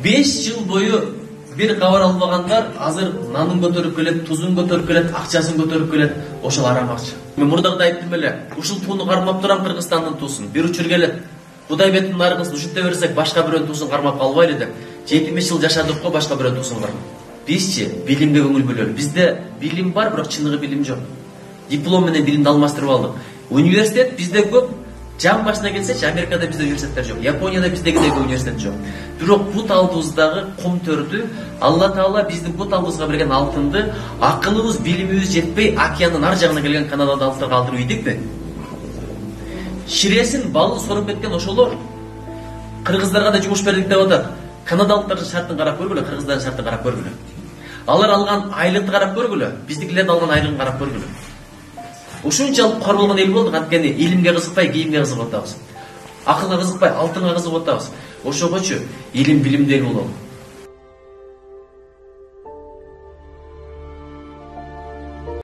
5 жыл бою бир кабар албагандар азыр нанын көтөрүп келет, тузун көтөрүп келет, акчасын көтөрүп келет. Ошол арамакчы. Мен мурда да айттым эле, ушул тууну кармап турам Кыргызстандын туусун. Бир учур келет. Кудайбектин нарыгысын ушинте берсек, башка бирөөнүн туусун кармап калбайлы деп. 70 жыл жашадык го башка бирөөнүн туусун кармап. Бизчи билимге көңүл бөлөлү. Бизде билим бар, бирок чындыгы билим жок. Диплом менен билимди алмаштырып алдык. Университет бизде көп. Жан башына келсечи, Америкада бизде университеттер жок, Японияда биздегидей университет жок. Бирок бут алдыбыздагы кум төрдү Алла Таала биздин бут алдыбызга берген алтынды акылыбыз, билимибиз жетпей океандын ар жагына келген канадалыктарга калтырып ийдикпи? Ширесин, балын соруп кеткен ошолор. Кыргыздарга да жумуш бердик деп атат. Канадалыктардын шартын карап көргүлө, кыргыздардын шартын карап көргүлө. Алар алган айлыкты карап көргүлө, биздикилердин алган айлыгын карап көргүлө. Ушунчалык кор болгон эл болдук, анткени илимге кызыкпай, кийимге кызыгып атабыз. Акылга кызыкпай, алтынга кызыгып атабыз. Ошогочу илим билимдүү эл бололу.